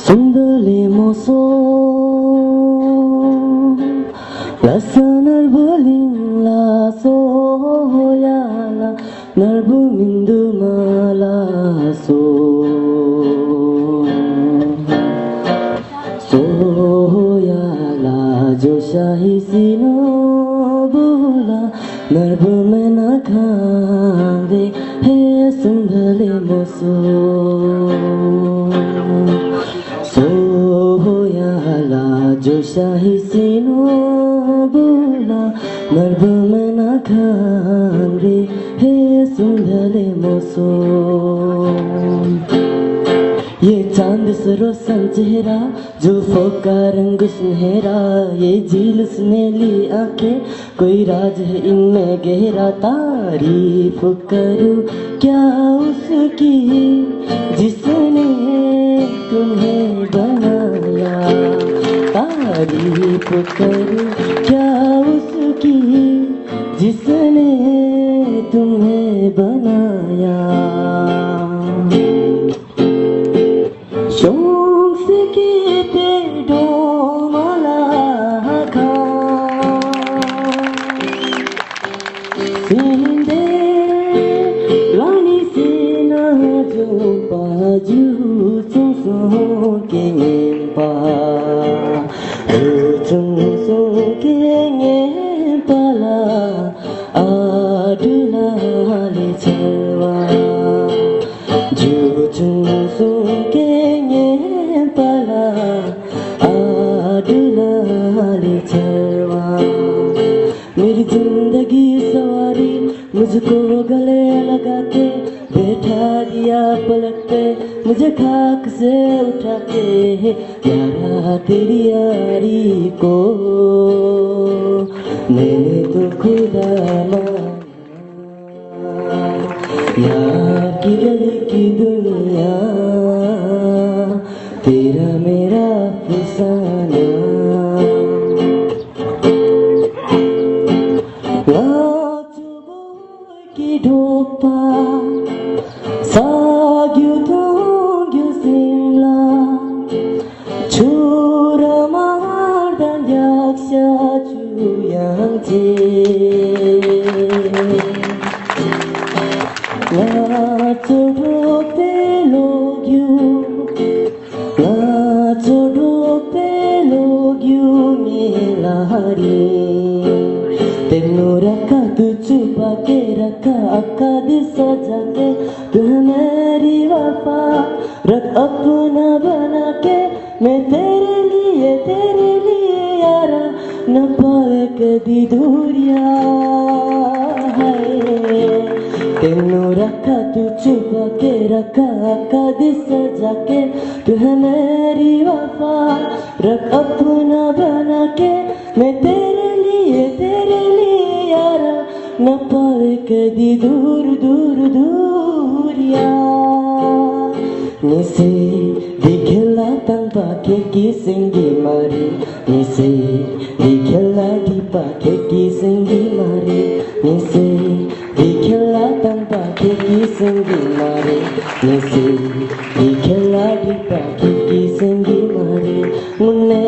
सुन्दले moso lasanar boling laso yala narbu mindu malaso so yala jo shahi sino bula narbu mena khande he sundale moso so yala jo shahi sino मर्ब में ना खांगे हे सुंदले moso ये चांद सरोसन चेहरा जुल्फों का रंग सुनहरा ये झील सुनेली आंखें कोई राज है इनमें गहरा तारीफ करूं क्या उसकी जिसने तुम्हें बनाया तारीफ करूं क्या उसकी जिसने तुम्हें बनाया शौक से कहते डोमला खा सिंदे रानी से ना जो बाजू सुसो के पा सुसो के pala adula le chewa jujung sunge pala adula le chewa मेरी जिंदगी सवारी मुझको गले लगा के बैठा दिया पलक पे मुझे खाक से उठा के यारा तेरी यारी को मैंने तो खुदा माना यार की गली की दुनिया तेरा मेरा फसाना की ढोपा साग्यू तोग्यू सिमला छुरा मारdan yaksa yang je la chodo pe logyu melahari तेनू रखा तू छुपा के रखा अक्का दिल सजा के तू मेरी वफा रख अपना बना के मैं तेरे लिए यारा न पाए कभी दूरिया है तेनू रखा तू छुपा के रखा अक्का दिल सजा के तू मेरी वफा रख अपना बना के मैं तेरे लिए यारा न पाए कभी दूर यार निसे दिखला tanpa keki singgi mari nise dikhela di pakeki singgi mari nise dikhela tanpa keki singgi mari nise dikhela di pakeki singgi mari munne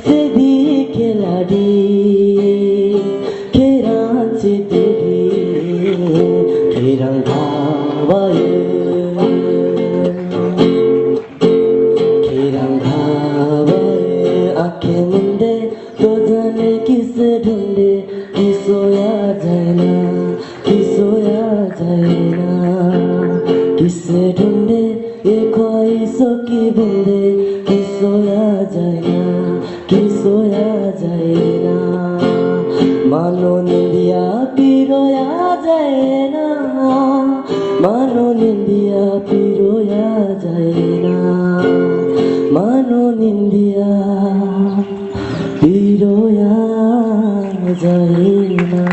se dikhela di keranche teri kerang khavaye आँखें मुंडे तो जाने किसे ढूंढे कि सोया जाए ना किसे ढूंढे ये ख्वाहिशों की बूंदे कि सोया जाए ना मानो निंदिया पिरोया जाए ना मानो निंदिया पिरोया जाए ना मानो निंदिया पिरोया जाए ना।